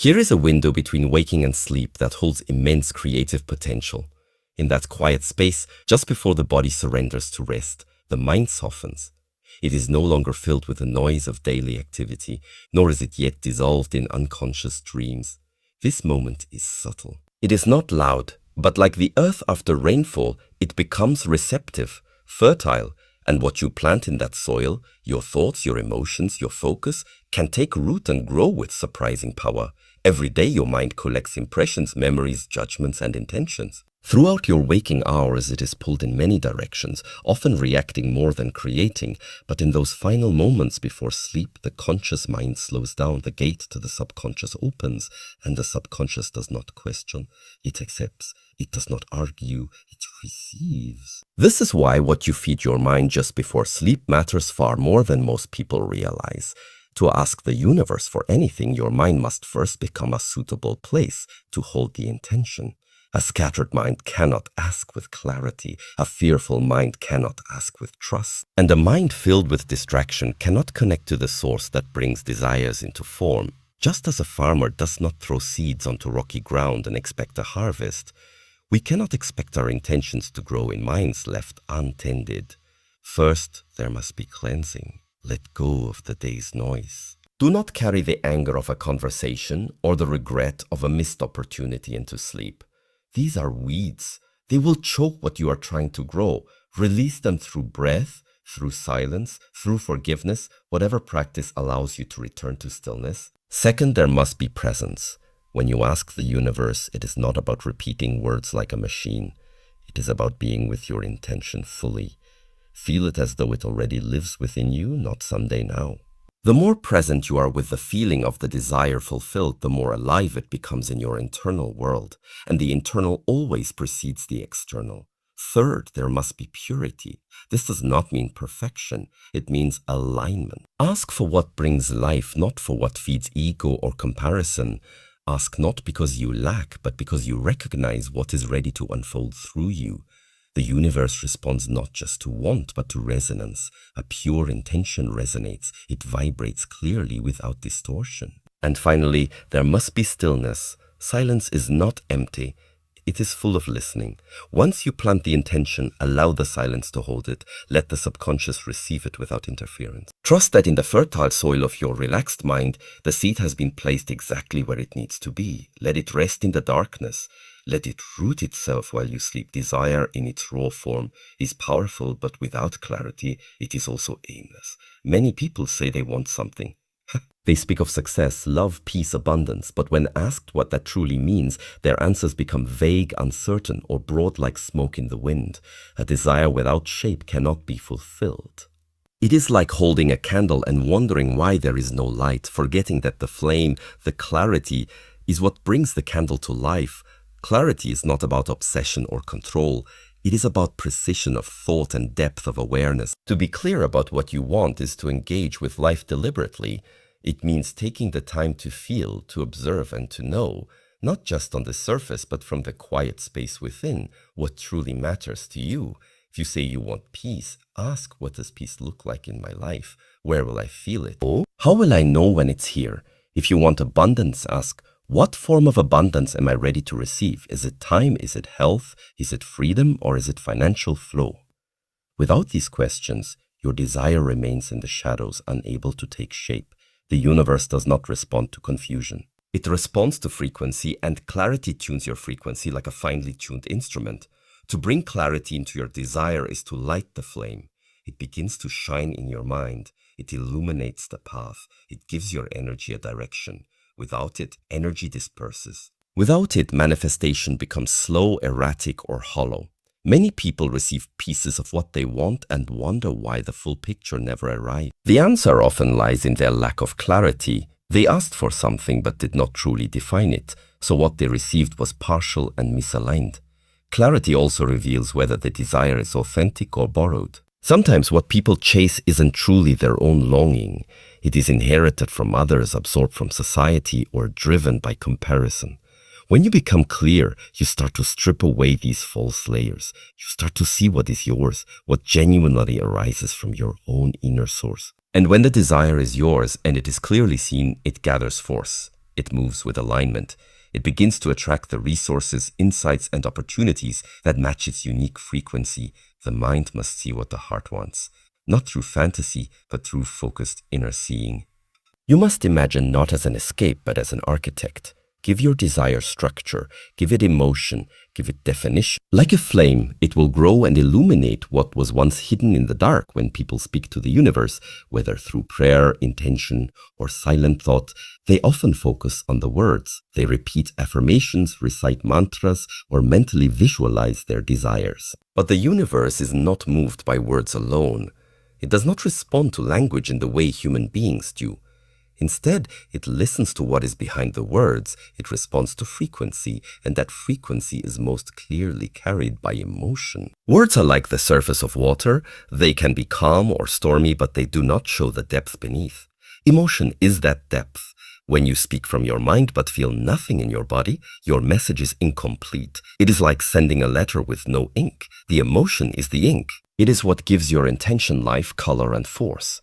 Here is a window between waking and sleep that holds immense creative potential. In that quiet space, just before the body surrenders to rest, the mind softens. It is no longer filled with the noise of daily activity, nor is it yet dissolved in unconscious dreams. This moment is subtle. It is not loud, but like the earth after rainfall, it becomes receptive, fertile, and what you plant in that soil, your thoughts, your emotions, your focus, can take root and grow with surprising power. Every day your mind collects impressions, memories, judgments, and intentions. Throughout your waking hours, it is pulled in many directions, often reacting more than creating, but in those final moments before sleep, the conscious mind slows down, the gate to the subconscious opens, and the subconscious does not question, it accepts, it does not argue, it receives. This is why what you feed your mind just before sleep matters far more than most people realize. To ask the universe for anything, your mind must first become a suitable place to hold the intention. A scattered mind cannot ask with clarity. A fearful mind cannot ask with trust. And a mind filled with distraction cannot connect to the source that brings desires into form. Just as a farmer does not throw seeds onto rocky ground and expect a harvest, we cannot expect our intentions to grow in minds left untended. First, there must be cleansing. Let go of the day's noise. Do not carry the anger of a conversation or the regret of a missed opportunity into sleep. These are weeds. They will choke what you are trying to grow. Release them through breath, through silence, through forgiveness, whatever practice allows you to return to stillness. Second, there must be presence. When you ask the universe, it is not about repeating words like a machine. It is about being with your intention fully. Feel it as though it already lives within you, not someday now. The more present you are with the feeling of the desire fulfilled, the more alive it becomes in your internal world, and the internal always precedes the external. Third, there must be purity. This does not mean perfection, it means alignment. Ask for what brings life, not for what feeds ego or comparison. Ask not because you lack, but because you recognize what is ready to unfold through you. The universe responds not just to want, but to resonance. A pure intention resonates. It vibrates clearly without distortion. And finally, there must be stillness. Silence is not empty. It is full of listening. Once you plant the intention, allow the silence to hold it. Let the subconscious receive it without interference. Trust that in the fertile soil of your relaxed mind, the seed has been placed exactly where it needs to be. Let it rest in the darkness. Let it root itself while you sleep. Desire in its raw form is powerful, but without clarity, it is also aimless. Many people say they want something. They speak of success, love, peace, abundance, but when asked what that truly means, their answers become vague, uncertain, or broad like smoke in the wind. A desire without shape cannot be fulfilled. It is like holding a candle and wondering why there is no light, forgetting that the flame, the clarity, is what brings the candle to life. Clarity is not about obsession or control. It is about precision of thought and depth of awareness. To be clear about what you want is to engage with life deliberately. It means taking the time to feel, to observe, and to know, not just on the surface, but from the quiet space within, what truly matters to you. If you say you want peace, ask, what does peace look like in my life? Where will I feel it? How will I know when it's here? If you want abundance, ask, what form of abundance am I ready to receive? Is it time? Is it health? Is it freedom? Or is it financial flow? Without these questions, your desire remains in the shadows, unable to take shape. The universe does not respond to confusion. It responds to frequency, and clarity tunes your frequency like a finely tuned instrument. To bring clarity into your desire is to light the flame. It begins to shine in your mind. It illuminates the path. It gives your energy a direction. Without it, energy disperses. Without it, manifestation becomes slow, erratic, or hollow. Many people receive pieces of what they want and wonder why the full picture never arrives. The answer often lies in their lack of clarity. They asked for something but did not truly define it, so what they received was partial and misaligned. Clarity also reveals whether the desire is authentic or borrowed. Sometimes what people chase isn't truly their own longing. It is inherited from others, absorbed from society, or driven by comparison. When you become clear, you start to strip away these false layers. You start to see what is yours, what genuinely arises from your own inner source. And when the desire is yours and it is clearly seen, it gathers force. It moves with alignment. It begins to attract the resources, insights, and opportunities that match its unique frequency. The mind must see what the heart wants, not through fantasy, but through focused inner seeing. You must imagine not as an escape, but as an architect. Give your desire structure, give it emotion, give it definition. Like a flame, it will grow and illuminate what was once hidden in the dark when people speak to the universe, whether through prayer, intention, or silent thought. They often focus on the words. They repeat affirmations, recite mantras, or mentally visualize their desires. But the universe is not moved by words alone. It does not respond to language in the way human beings do. Instead, it listens to what is behind the words, it responds to frequency, and that frequency is most clearly carried by emotion. Words are like the surface of water. They can be calm or stormy, but they do not show the depth beneath. Emotion is that depth. When you speak from your mind but feel nothing in your body, your message is incomplete. It is like sending a letter with no ink. The emotion is the ink. It is what gives your intention life, color, and force.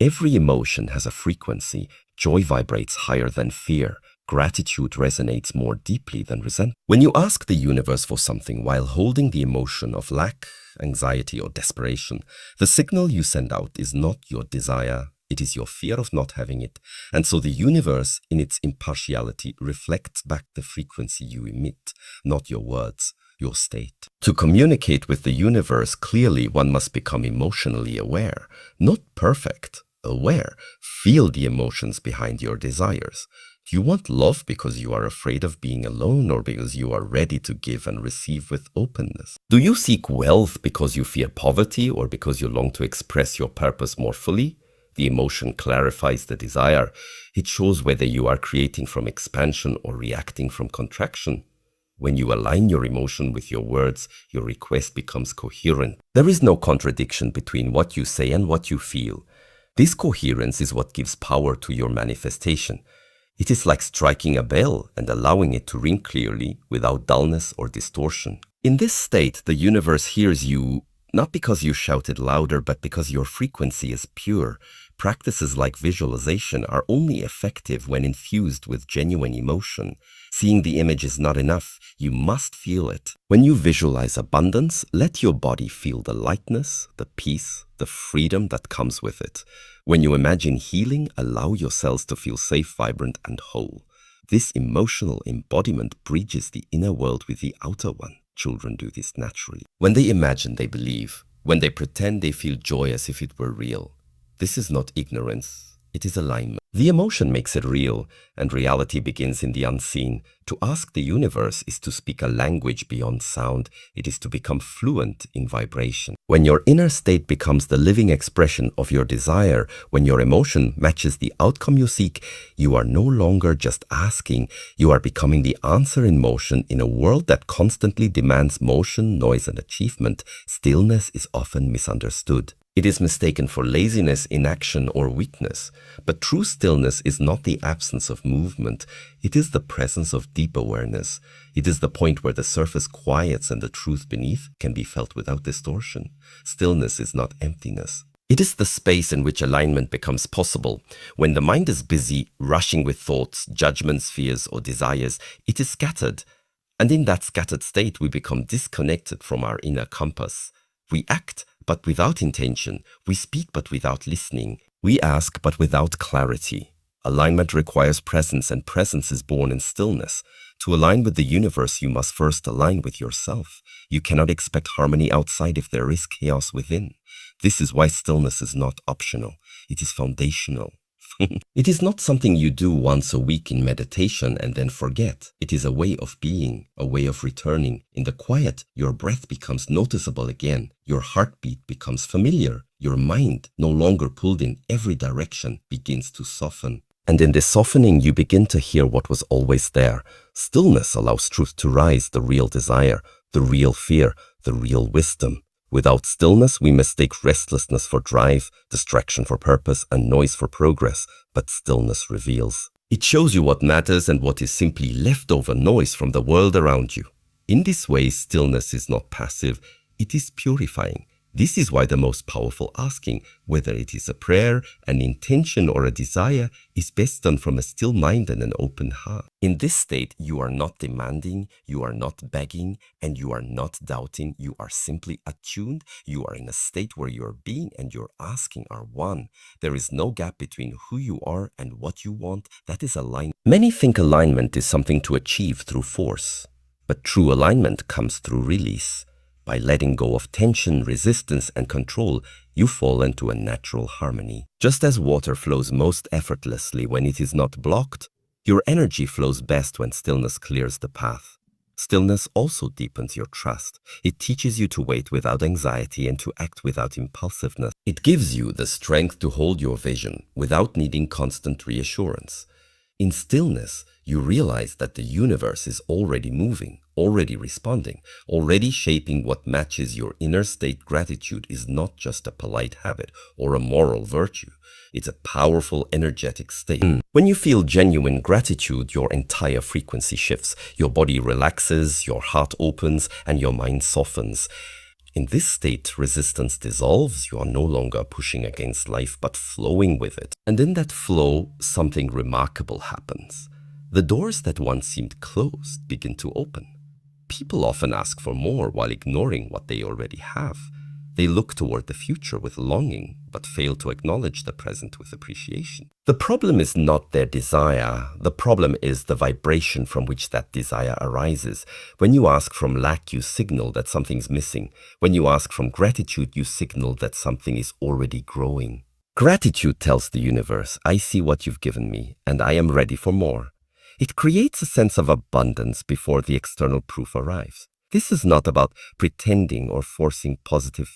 Every emotion has a frequency. Joy vibrates higher than fear. Gratitude resonates more deeply than resentment. When you ask the universe for something while holding the emotion of lack, anxiety, or desperation, the signal you send out is not your desire, it is your fear of not having it. And so the universe, in its impartiality, reflects back the frequency you emit, not your words, your state. To communicate with the universe clearly, one must become emotionally aware, not perfect. Aware. Feel the emotions behind your desires. Do you want love because you are afraid of being alone or because you are ready to give and receive with openness? Do you seek wealth because you fear poverty or because you long to express your purpose more fully? The emotion clarifies the desire. It shows whether you are creating from expansion or reacting from contraction. When you align your emotion with your words, your request becomes coherent. There is no contradiction between what you say and what you feel. This coherence is what gives power to your manifestation. It is like striking a bell and allowing it to ring clearly without dullness or distortion. In this state, the universe hears you not because you shouted louder, but because your frequency is pure. Practices like visualization are only effective when infused with genuine emotion. Seeing the image is not enough. You must feel it. When you visualize abundance, let your body feel the lightness, the peace, the freedom that comes with it. When you imagine healing, allow your cells to feel safe, vibrant, and whole. This emotional embodiment bridges the inner world with the outer one. Children do this naturally. When they imagine, they believe. When they pretend, they feel joy as if it were real. This is not ignorance, it is alignment. The emotion makes it real, and reality begins in the unseen. To ask the universe is to speak a language beyond sound. It is to become fluent in vibration. When your inner state becomes the living expression of your desire, when your emotion matches the outcome you seek, you are no longer just asking, you are becoming the answer in motion. In a world that constantly demands motion, noise, and achievement, stillness is often misunderstood. It is mistaken for laziness, inaction, or weakness. But true stillness is not the absence of movement. It is the presence of deep awareness. It is the point where the surface quiets and the truth beneath can be felt without distortion. Stillness is not emptiness. It is the space in which alignment becomes possible. When the mind is busy, rushing with thoughts, judgments, fears, or desires, it is scattered. And in that scattered state, we become disconnected from our inner compass. We act, but without intention. We speak, but without listening. We ask, but without clarity. Alignment requires presence, and presence is born in stillness. To align with the universe, you must first align with yourself. You cannot expect harmony outside if there is chaos within. This is why stillness is not optional. It is foundational. It is not something you do once a week in meditation and then forget. It is a way of being, a way of returning. In the quiet, your breath becomes noticeable again. Your heartbeat becomes familiar. Your mind, no longer pulled in every direction, begins to soften. And in this softening, you begin to hear what was always there. Stillness allows truth to rise, the real desire, the real fear, the real wisdom. Without stillness, we mistake restlessness for drive, distraction for purpose, and noise for progress. But stillness reveals. It shows you what matters and what is simply leftover noise from the world around you. In this way, stillness is not passive, it is purifying. This is why the most powerful asking, whether it is a prayer, an intention, or a desire, is best done from a still mind and an open heart. In this state, you are not demanding, you are not begging, and you are not doubting. You are simply attuned. You are in a state where your being and your asking are one. There is no gap between who you are and what you want. That is alignment. Many think alignment is something to achieve through force, but true alignment comes through release. By letting go of tension, resistance, and control, you fall into a natural harmony. Just as water flows most effortlessly when it is not blocked, your energy flows best when stillness clears the path. Stillness also deepens your trust. It teaches you to wait without anxiety and to act without impulsiveness. It gives you the strength to hold your vision without needing constant reassurance. In stillness, you realize that the universe is already moving, already responding, already shaping what matches your inner state. Gratitude is not just a polite habit or a moral virtue. It's a powerful, energetic state. When you feel genuine gratitude, your entire frequency shifts. Your body relaxes, your heart opens, and your mind softens. In this state, resistance dissolves. You are no longer pushing against life, but flowing with it. And in that flow, something remarkable happens. The doors that once seemed closed begin to open. People often ask for more while ignoring what they already have. They look toward the future with longing, but fail to acknowledge the present with appreciation. The problem is not their desire. The problem is the vibration from which that desire arises. When you ask from lack, you signal that something's missing. When you ask from gratitude, you signal that something is already growing. Gratitude tells the universe, I see what you've given me, and I am ready for more. It creates a sense of abundance before the external proof arrives. This is not about pretending or forcing positive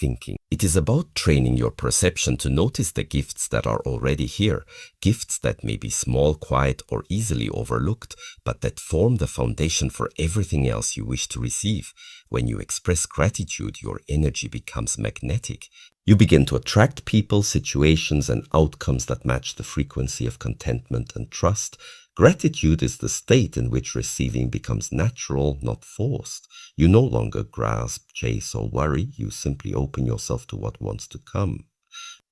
thinking. It is about training your perception to notice the gifts that are already here, gifts that may be small, quiet, or easily overlooked, but that form the foundation for everything else you wish to receive. When you express gratitude, your energy becomes magnetic. You begin to attract people, situations, and outcomes that match the frequency of contentment and trust. Gratitude is the state in which receiving becomes natural, not forced. You no longer grasp, chase, or worry. You simply open yourself to what wants to come.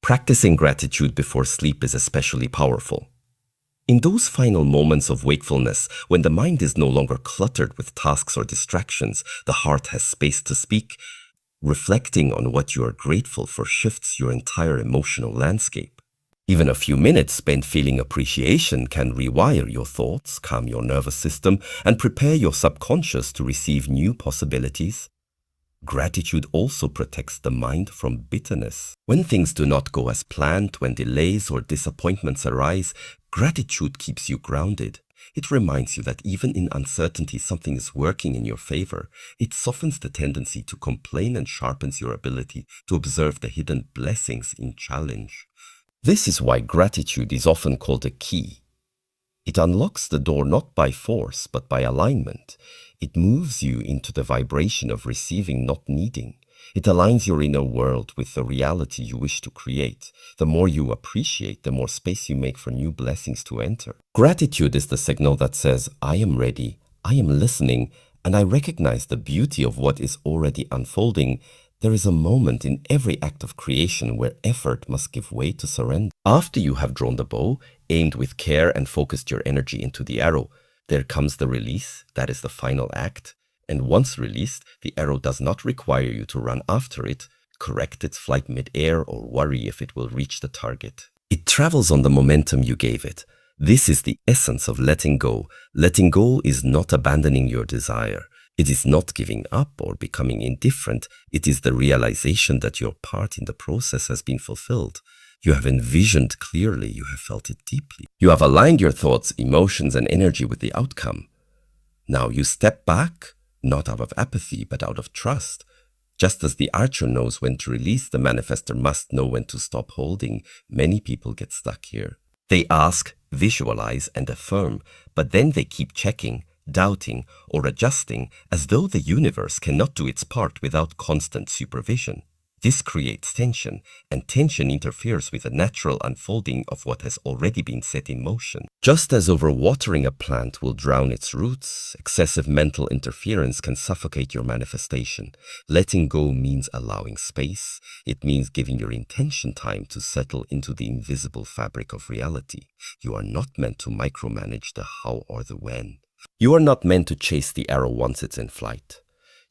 Practicing gratitude before sleep is especially powerful. In those final moments of wakefulness, when the mind is no longer cluttered with tasks or distractions, the heart has space to speak. Reflecting on what you are grateful for shifts your entire emotional landscape. Even a few minutes spent feeling appreciation can rewire your thoughts, calm your nervous system, and prepare your subconscious to receive new possibilities. Gratitude also protects the mind from bitterness. When things do not go as planned, when delays or disappointments arise, gratitude keeps you grounded. It reminds you that even in uncertainty, something is working in your favor. It softens the tendency to complain and sharpens your ability to observe the hidden blessings in challenge. This is why gratitude is often called a key. It unlocks the door not by force, but by alignment. It moves you into the vibration of receiving, not needing. It aligns your inner world with the reality you wish to create. The more you appreciate, the more space you make for new blessings to enter. Gratitude is the signal that says, I am ready, I am listening, and I recognize the beauty of what is already unfolding. There is a moment in every act of creation where effort must give way to surrender. After you have drawn the bow, aimed with care and focused your energy into the arrow, there comes the release. That is the final act. And once released, the arrow does not require you to run after it, correct its flight mid-air, or worry if it will reach the target. It travels on the momentum you gave it. This is the essence of letting go. Letting go is not abandoning your desire. It is not giving up or becoming indifferent. It is the realization that your part in the process has been fulfilled. You have envisioned clearly, you have felt it deeply. You have aligned your thoughts, emotions, and energy with the outcome. Now you step back, not out of apathy, but out of trust. Just as the archer knows when to release, the manifester must know when to stop holding. Many people get stuck here. They ask, visualize, and affirm, but then they keep checking, doubting, or adjusting, as though the universe cannot do its part without constant supervision. This creates tension, and tension interferes with the natural unfolding of what has already been set in motion. Just as overwatering a plant will drown its roots, excessive mental interference can suffocate your manifestation. Letting go means allowing space. It means giving your intention time to settle into the invisible fabric of reality. You are not meant to micromanage the how or the when. You are not meant to chase the arrow once it's in flight.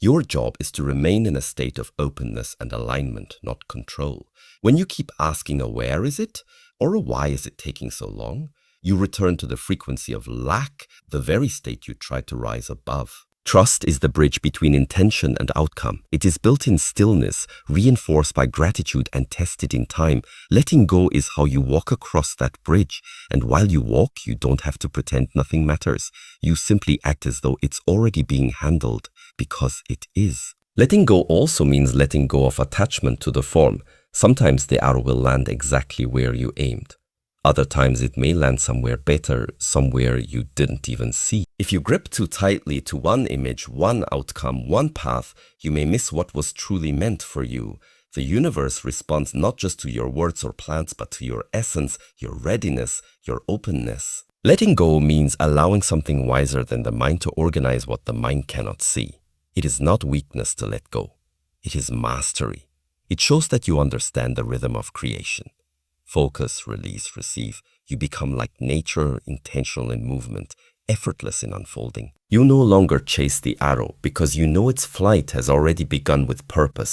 Your job is to remain in a state of openness and alignment, not control. When you keep asking a where is it, or a why is it taking so long, you return to the frequency of lack, the very state you tried to rise above. Trust is the bridge between intention and outcome. It is built in stillness, reinforced by gratitude and tested in time. Letting go is how you walk across that bridge. And while you walk, you don't have to pretend nothing matters. You simply act as though it's already being handled, because it is. Letting go also means letting go of attachment to the form. Sometimes the arrow will land exactly where you aimed. Other times it may land somewhere better, somewhere you didn't even see. If you grip too tightly to one image, one outcome, one path, you may miss what was truly meant for you. The universe responds not just to your words or plans, but to your essence, your readiness, your openness. Letting go means allowing something wiser than the mind to organize what the mind cannot see. It is not weakness to let go. It is mastery. It shows that you understand the rhythm of creation. Focus, release, receive. You become like nature, intentional in movement, effortless in unfolding. You no longer chase the arrow because you know its flight has already begun with purpose.